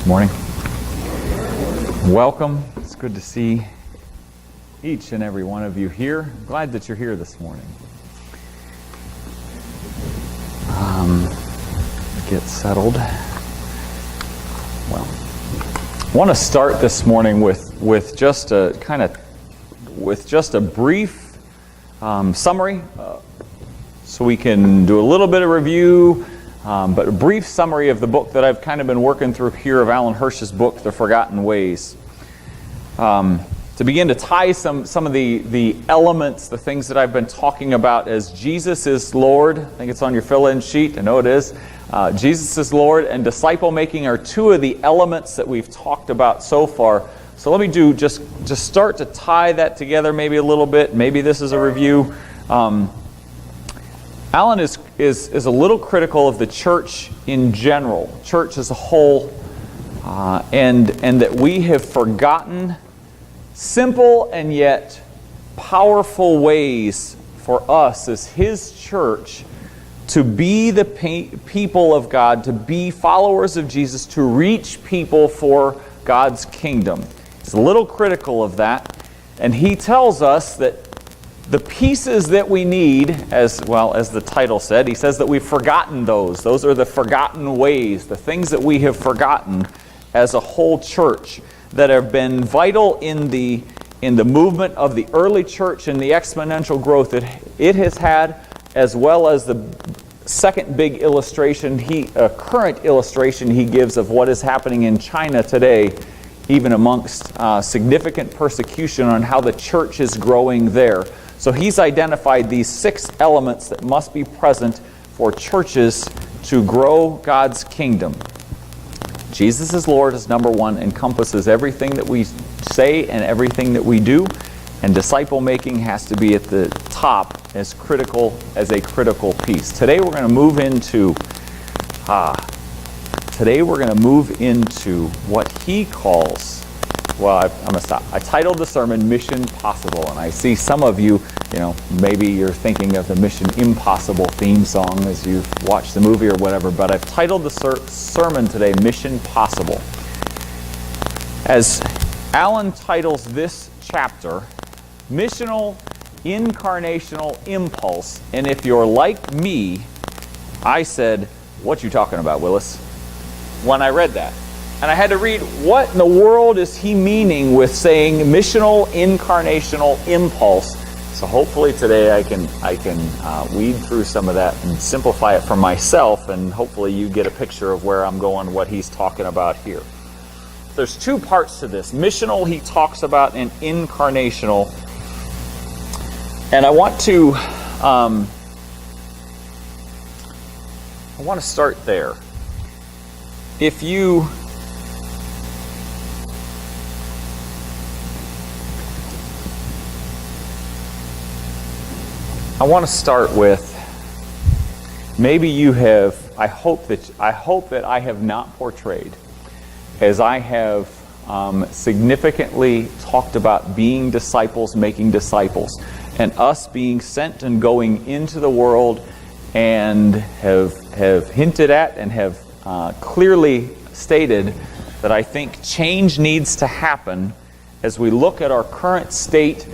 Good morning. Welcome. It's good to see each and every one of you here. I'm glad that you're here this morning. Get settled. Well, I want to start this morning with just a brief summary, so we can do a little bit of review. But a brief summary of the book that I've kind of been working through here of Alan Hirsch's book, The Forgotten Ways. To begin to tie some of the elements, the things that I've been talking about as Jesus is Lord. I think it's on your fill-in sheet. I know it is. Jesus is Lord and disciple making are two of the elements that we've talked about so far. So let me just start to tie that together maybe a little bit. Maybe this is a review. Alan is a little critical of the church in general, church as a whole, and that we have forgotten simple and yet powerful ways for us as His church to be the people of God, to be followers of Jesus, to reach people for God's kingdom. He's a little critical of that, and he tells us that the pieces that we need, as well as the title said, he says that we've forgotten those. Those are the forgotten ways, the things that we have forgotten as a whole church that have been vital in the movement of the early church and the exponential growth that it has had, as well as the second big illustration, current illustration he gives of what is happening in China today, even amongst significant persecution on how the church is growing there. So he's identified these 6 elements that must be present for churches to grow God's kingdom. Jesus is Lord is number 1, encompasses everything that we say and everything that we do, and disciple making has to be at the top as a critical piece. Today we're going to move into what he calls, well, I'm going to stop. I titled the sermon Mission Possible, and I see some of you, maybe you're thinking of the Mission Impossible theme song as you've watched the movie or whatever, but I've titled the sermon today Mission Possible. As Alan titles this chapter, Missional Incarnational Impulse, and if you're like me, I said, "What you talking about, Willis?" when I read that. And I had to read, what in the world is he meaning with saying missional incarnational impulse? So hopefully today I can weed through some of that and simplify it for myself, and hopefully you get a picture of where I'm going, what he's talking about here. There's 2 parts to this. Missional he talks about, and incarnational. And I want to start there. I want to start with, maybe you have, I hope that I have not portrayed, as I have significantly talked about being disciples, making disciples, and us being sent and going into the world, and have hinted at and have clearly stated that I think change needs to happen as we look at our current state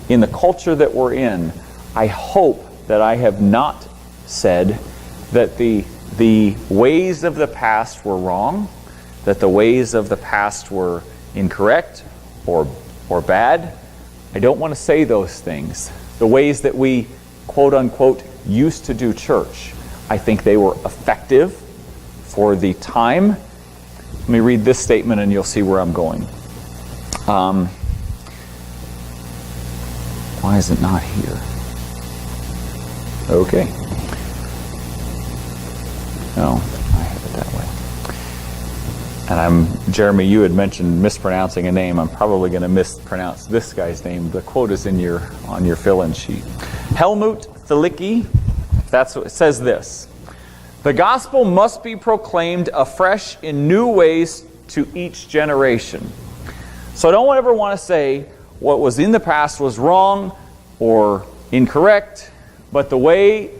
in the culture that we're in. I hope that I have not said that the ways of the past were wrong, that the ways of the past were incorrect or bad. I don't want to say those things. The ways that we, quote unquote, used to do church, I think they were effective for the time. Let me read this statement and you'll see where I'm going. Why is it not here? Okay. No, I have it that way. And Jeremy, you had mentioned mispronouncing a name. I'm probably going to mispronounce this guy's name. The quote is on your fill-in sheet. Helmut Thielicke, that's what it says this: "The gospel must be proclaimed afresh in new ways to each generation." So I don't ever want to say what was in the past was wrong or incorrect, but the way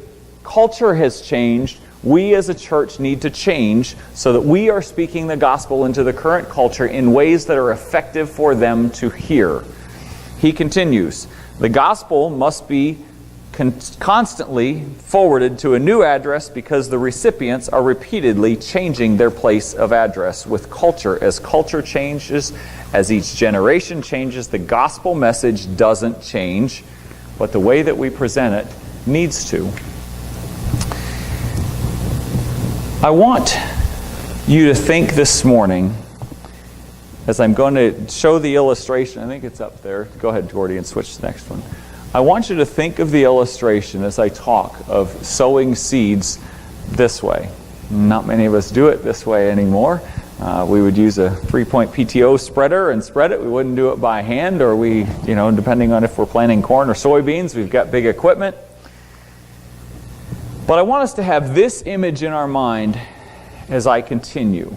culture has changed, We as a church need to change so that we are speaking the gospel into the current culture in ways that are effective for them to hear. He continues, the gospel must be constantly forwarded to a new address because the recipients are repeatedly changing their place of address with culture. As culture changes, as each generation changes, the gospel message doesn't change, but the way that we present it needs to. I want you to think this morning, as I'm going to show the illustration, I think it's up there. Go ahead, Gordy, and switch to the next one. I want you to think of the illustration as I talk of sowing seeds this way. Not many of us do it this way anymore. We would use a 3-point PTO spreader and spread it. We wouldn't do it by hand, or depending on if we're planting corn or soybeans, we've got big equipment. But I want us to have this image in our mind as I continue.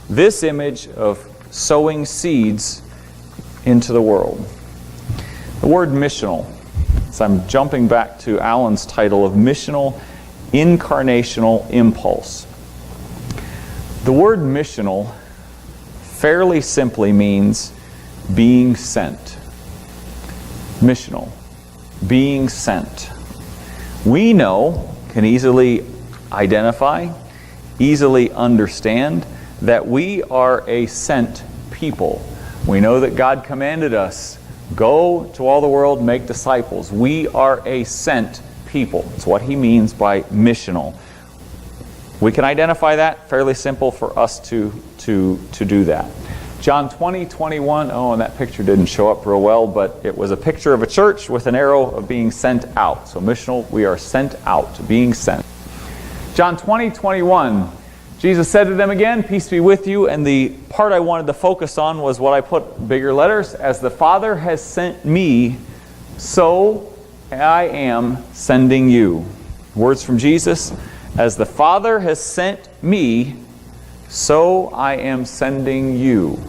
This image of sowing seeds into the world. The word missional. So I'm jumping back to Alan's title of missional incarnational impulse. The word missional fairly simply means being sent. Missional, being sent. We can easily identify, easily understand that we are a sent people. We know that God commanded us, go to all the world, make disciples. We are a sent people. It's what he means by missional. We can identify that, fairly simple for us to do that. John 20:21, and that picture didn't show up real well, but it was a picture of a church with an arrow of being sent out. So missional, we are sent out, being sent. John 20:21, Jesus said to them again, peace be with you, and the part I wanted to focus on was what I put bigger letters, as the Father has sent me, so I am sending you. Words from Jesus, as the Father has sent me, so I am sending you.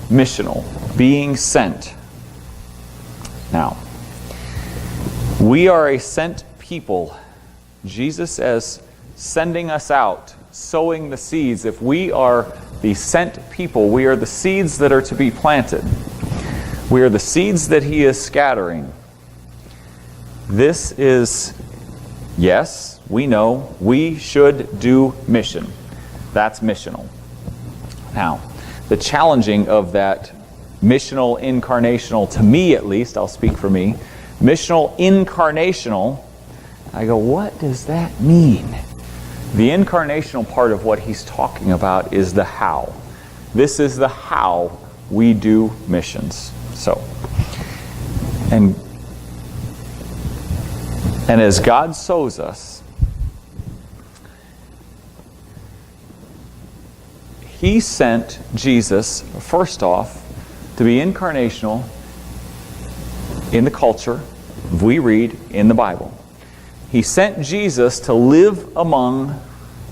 Missional, being sent. Now, we are a sent people. Jesus as sending us out, sowing the seeds. If we are the sent people, we are the seeds that are to be planted. We are the seeds that he is scattering. This is, yes, we know we should do mission. That's missional. Now, the challenging of that missional incarnational, to me at least, I'll speak for me, missional incarnational, I go, what does that mean? The incarnational part of what he's talking about is the how. This is the how we do missions. So, and as God sows us, he sent Jesus, first off, to be incarnational in the culture we read in the Bible. He sent Jesus to live among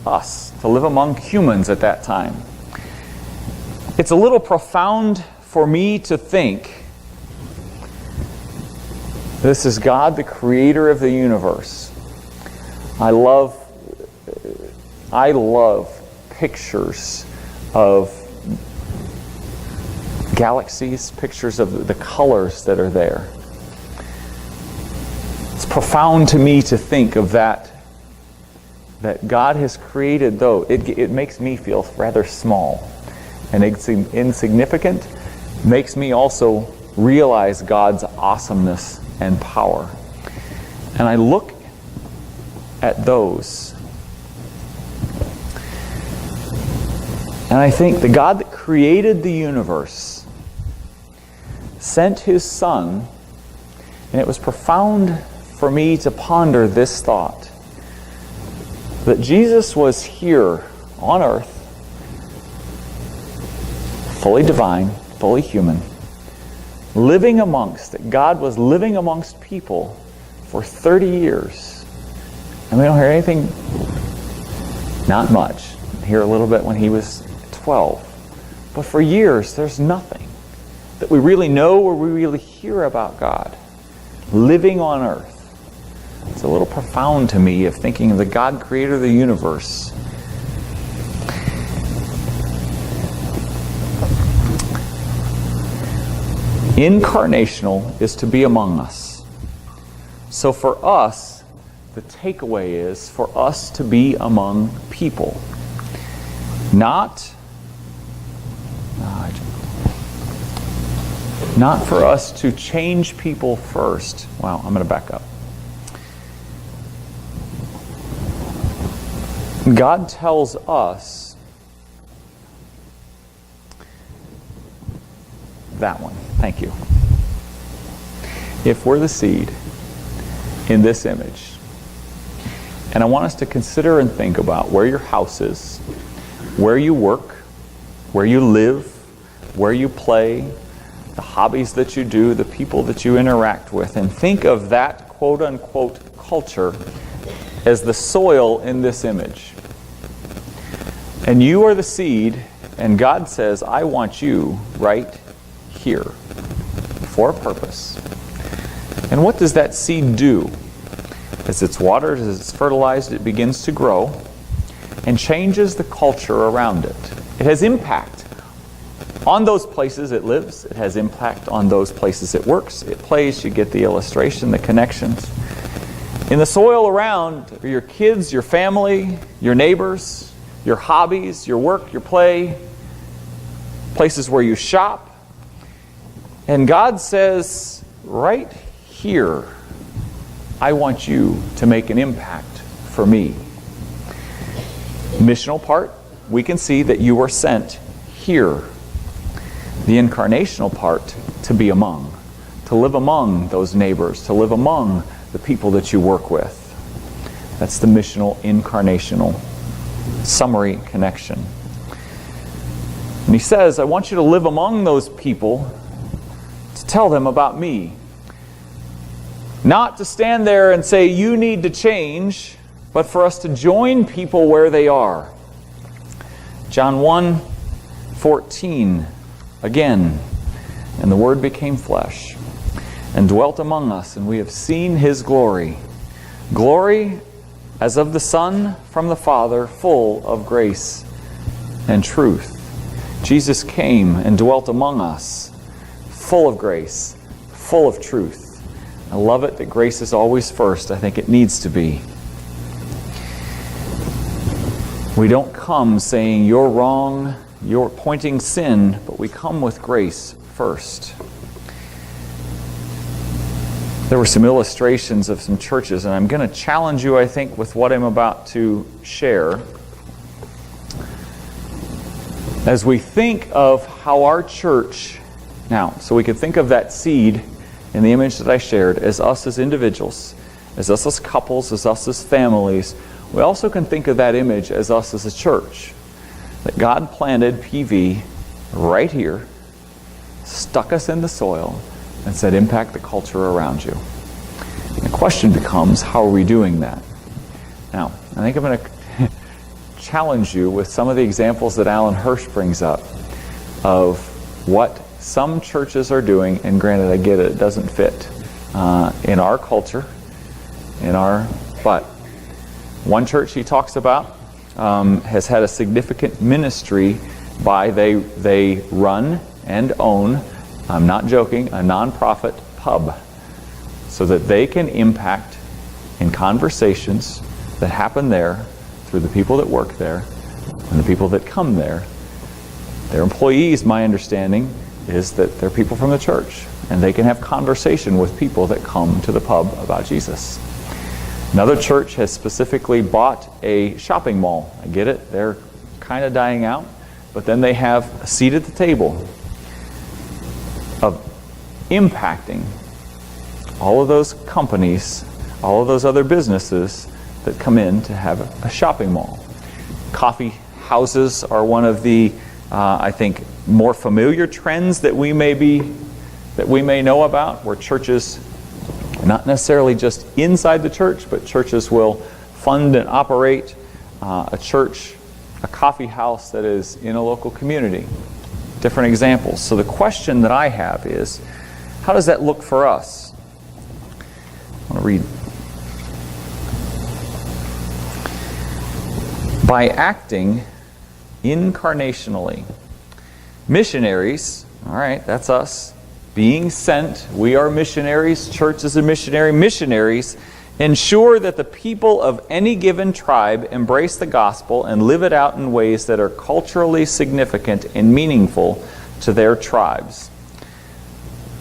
us, to live among humans at that time. It's a little profound for me to think this is God, the creator of the universe. I love pictures of galaxies, pictures of the colors that are there. It's profound to me to think of that God has created those. It makes me feel rather small and insignificant. Makes me also realize God's awesomeness and power. And I look at those and I think the God that created the universe sent his Son, and it was profound for me to ponder this thought, that Jesus was here on earth, fully divine, fully human, God was living amongst people for 30 years. And we don't hear anything, not much. We hear a little bit when he was 12. But for years, there's nothing that we really know or we really hear about God living on earth. It's a little profound to me of thinking of the God creator of the universe. Incarnational is to be among us. So for us, the takeaway is for us to be among people. Not for us to change people first. Wow, I'm going to back up. God tells us that one. Thank you. If we're the seed in this image, and I want us to consider and think about where your house is, where you work, where you live, where you play, the hobbies that you do, the people that you interact with, and think of that quote-unquote culture as the soil in this image. And you are the seed, and God says, I want you right here for a purpose. And what does that seed do? As it's watered, as it's fertilized, it begins to grow and changes the culture around it. It has impact on those places it lives. It has impact on those places it works, it plays. You get the illustration, the connections. In the soil around are your kids, your family, your neighbors, your hobbies, your work, your play, places where you shop. And God says, right here, I want you to make an impact for me. Missional part, we can see that you were sent here. The incarnational part, to be among, to live among those neighbors, to live among the people that you work with. That's the missional, incarnational summary connection. And he says, I want you to live among those people to tell them about me. Not to stand there and say, you need to change, but for us to join people where they are. John 1:14, again, and the Word became flesh and dwelt among us, and we have seen His glory. Glory as of the Son from the Father, full of grace and truth. Jesus came and dwelt among us, full of grace, full of truth. I love it that grace is always first. I think it needs to be. We don't come saying you're wrong, you're pointing sin, but we come with grace first. There were some illustrations of some churches, and I'm going to challenge you, I think, with what I'm about to share. As we think of how our church, now, so we can think of that seed in the image that I shared as us as individuals, as us as couples, as us as families. We also can think of that image as us as a church. That God planted PV right here, stuck us in the soil, and said, impact the culture around you. And the question becomes, how are we doing that? Now, I think I'm going to challenge you with some of the examples that Alan Hirsch brings up of what some churches are doing, and granted, I get it, it doesn't fit in our culture, but one church he talks about has had a significant ministry by they run and own, I'm not joking, a nonprofit pub so that they can impact in conversations that happen there through the people that work there and the people that come there. Their employees, my understanding, is that they're people from the church, and they can have conversation with people that come to the pub about Jesus. Another church has specifically bought a shopping mall. I get it, they're kind of dying out, but then they have a seat at the table of impacting all of those companies, all of those other businesses that come in to have a shopping mall. Coffee houses are one of the, I think, more familiar trends that we may know about, where churches, not necessarily just inside the church, but churches will fund and operate a coffee house that is in a local community. Different examples. So the question that I have is, how does that look for us? I want to read by acting incarnationally. Missionaries, all right, that's us, being sent, we are missionaries, church is a missionary. Missionaries ensure that the people of any given tribe embrace the gospel and live it out in ways that are culturally significant and meaningful to their tribes.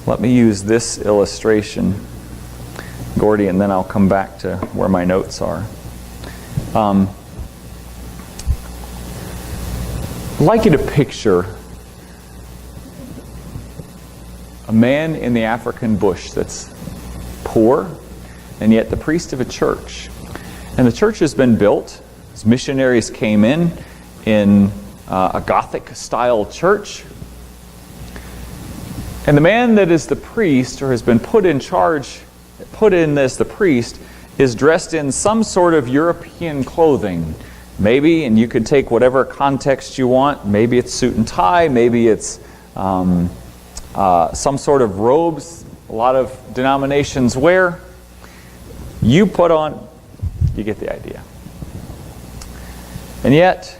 Let me use this illustration, Gordy, and then I'll come back to where my notes are. I'd like you to picture a man in the African bush that's poor, and yet the priest of a church. And the church has been built as missionaries came in a Gothic-style church. And the man that is the priest, or has been put in as the priest, is dressed in some sort of European clothing. Maybe, and you could take whatever context you want, maybe it's suit and tie, maybe it's some sort of robes a lot of denominations wear. You put on, you get the idea. And yet,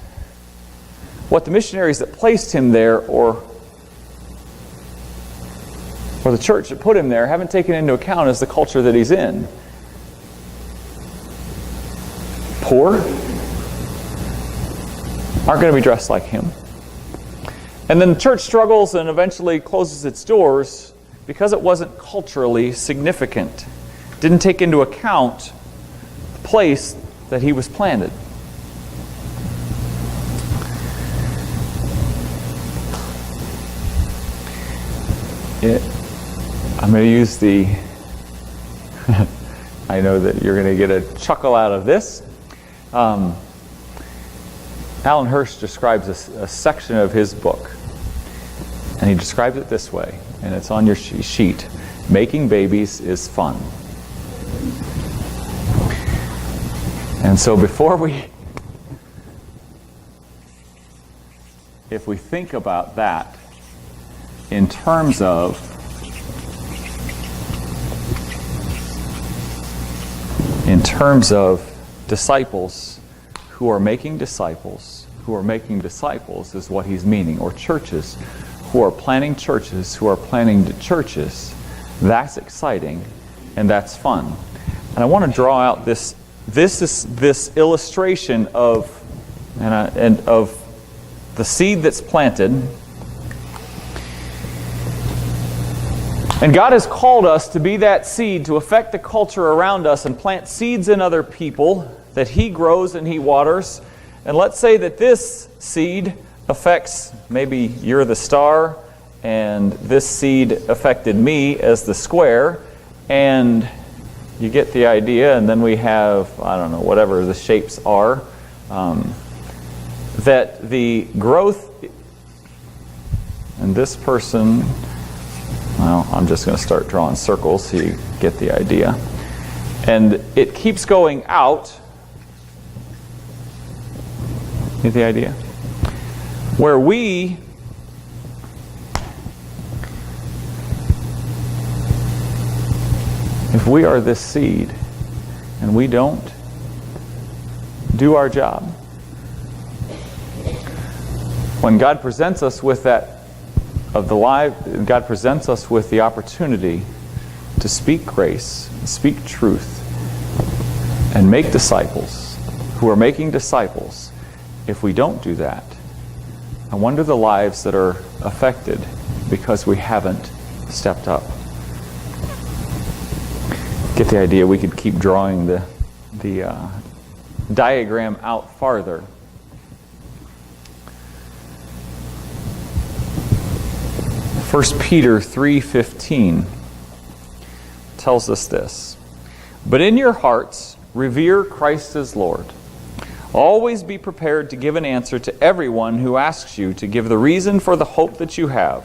what the missionaries that placed him there, or the church that put him there, haven't taken into account is the culture that he's in. Poor aren't going to be dressed like him. And then the church struggles and eventually closes its doors because it wasn't culturally significant. Didn't take into account the place that he was planted. I'm going to use the, I know that you're going to get a chuckle out of this. Alan Hirsch describes a section of his book, and he describes it this way, and it's on your sheet. Making babies is fun. And so if we think about that in terms of disciples who are making disciples is what he's meaning, or churches who are planning churches, who are planning to churches. That's exciting and that's fun. And I want to draw out this illustration of the seed that's planted. And God has called us to be that seed, to affect the culture around us and plant seeds in other people that He grows and He waters. And let's say that this seed affects, maybe you're the star, and this seed affected me as the square, and you get the idea, and then we have, I don't know, whatever the shapes are, that the growth, and this person, well, I'm just going to start drawing circles so you get the idea. And it keeps going out. Get the idea? Where if we are this seed and we don't do our job, when God presents us with God presents us with the opportunity to speak grace, speak truth, and make disciples who are making disciples. If we don't do that, I wonder the lives that are affected because we haven't stepped up. Get the idea? We could keep drawing the diagram out farther. 1 Peter 3:15 tells us this. But in your hearts, revere Christ as Lord. Always be prepared to give an answer to everyone who asks you to give the reason for the hope that you have.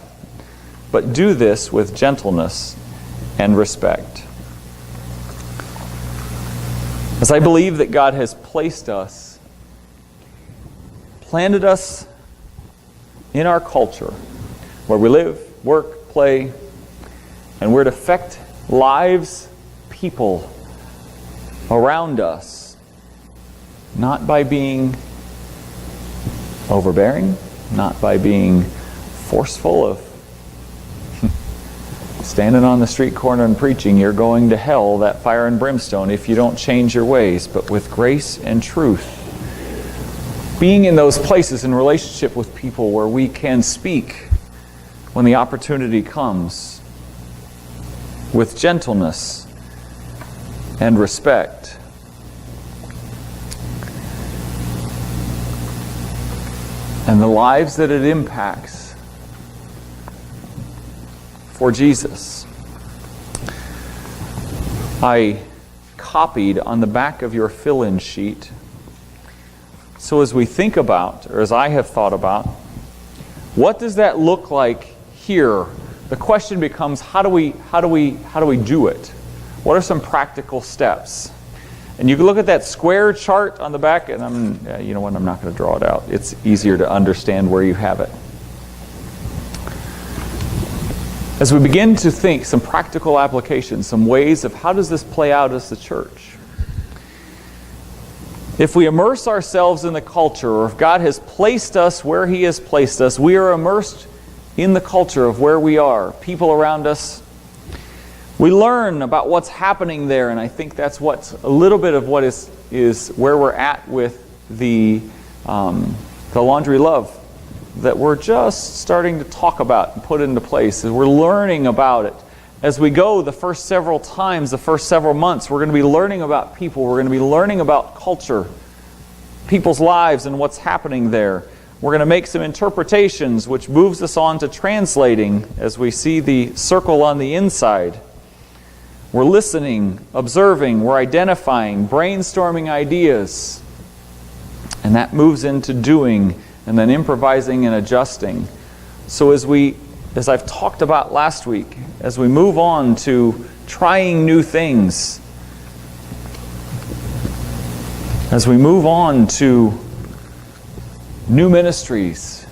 But do this with gentleness and respect. As I believe that God has placed us, planted us in our culture, where we live, work, play, and we're to affect lives, people around us, not by being overbearing, not by being forceful of standing on the street corner and preaching, you're going to hell, that fire and brimstone, if you don't change your ways, but with grace and truth. Being in those places in relationship with people where we can speak when the opportunity comes with gentleness and respect. And the lives that it impacts for Jesus. I copied on the back of your fill-in sheet. So as we think about, or as I have thought about, what does that look like here? The question becomes, how do we do it? What are some practical steps? And you can look at that square chart on the back, and I'm not going to draw it out. It's easier to understand where you have it. As we begin to think some practical applications, some ways of how does this play out as the church? If we immerse ourselves in the culture, or if God has placed us where He has placed us, we are immersed in the culture of where we are, people around us. We learn about what's happening there, and I think that's what's a little bit of what is where we're at with the Laundry Love that we're just starting to talk about and put into place. As we're learning about it. As we go the first several times, the first several months, we're going to be learning about people. We're going to be learning about culture, people's lives and what's happening there. We're going to make some interpretations, which moves us on to translating as we see the circle on the inside. We're listening, observing, we're identifying, brainstorming ideas. And that moves into doing and then improvising and adjusting. So as I've talked about last week, as we move on to trying new things, as we move on to new ministries,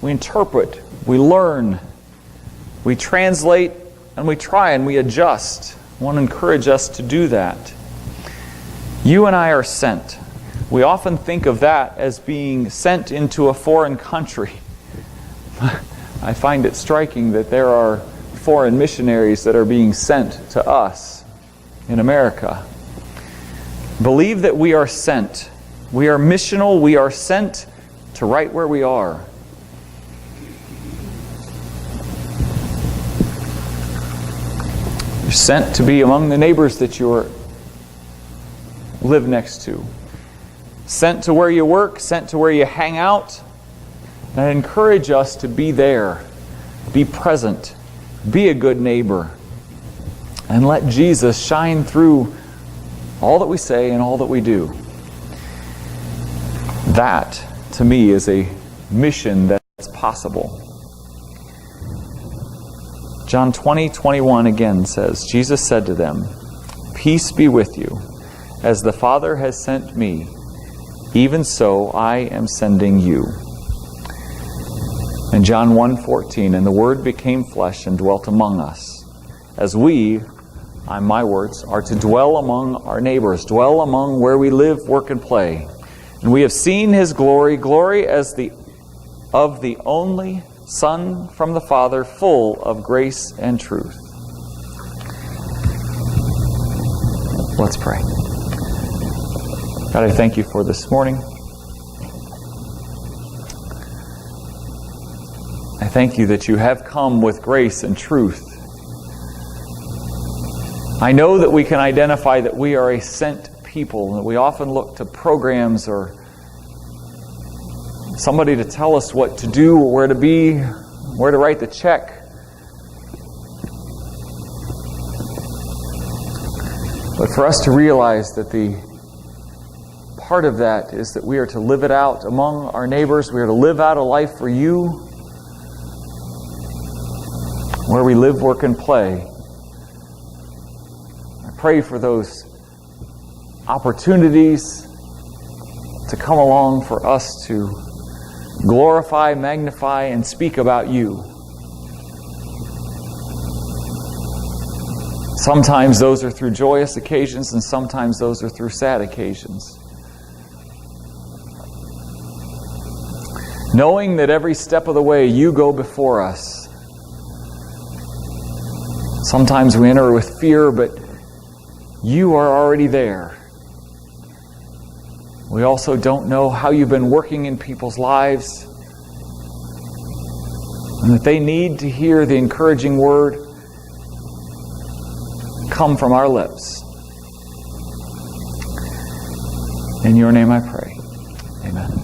we interpret, we learn, we translate, and we try and we adjust. I want to encourage us to do that. You and I are sent. We often think of that as being sent into a foreign country. I find it striking that there are foreign missionaries that are being sent to us in America. Believe that we are sent. We are missional. We are sent to right where we are. You're sent to be among the neighbors that you live next to. Sent to where you work, sent to where you hang out. And I encourage us to be there, be present, be a good neighbor, and let Jesus shine through all that we say and all that we do. That, to me, is a mission that's possible. John 20:21 again says, Jesus said to them, "Peace be with you. As the Father has sent me, even so I am sending you." And John 1:14, "And the Word became flesh and dwelt among us." As we, my words, are to dwell among our neighbors, dwell among where we live, work, and play. "And we have seen His glory, glory as of the only Son from the Father, full of grace and truth." Let's pray. God, I thank You for this morning. I thank You that You have come with grace and truth. I know that we can identify that we are a sent people, that we often look to programs or somebody to tell us what to do, or where to be, where to write the check. But for us to realize that the part of that is that we are to live it out among our neighbors, we are to live out a life for You, where we live, work, and play. I pray for those opportunities to come along for us to glorify, magnify, and speak about You. Sometimes those are through joyous occasions, and sometimes those are through sad occasions. knowing that every step of the way you go before us. Sometimes we enter with fear, but you are already there. We also don't know how you've been working in people's lives, and that they need to hear the encouraging word come from our lips. In your name I pray. Amen.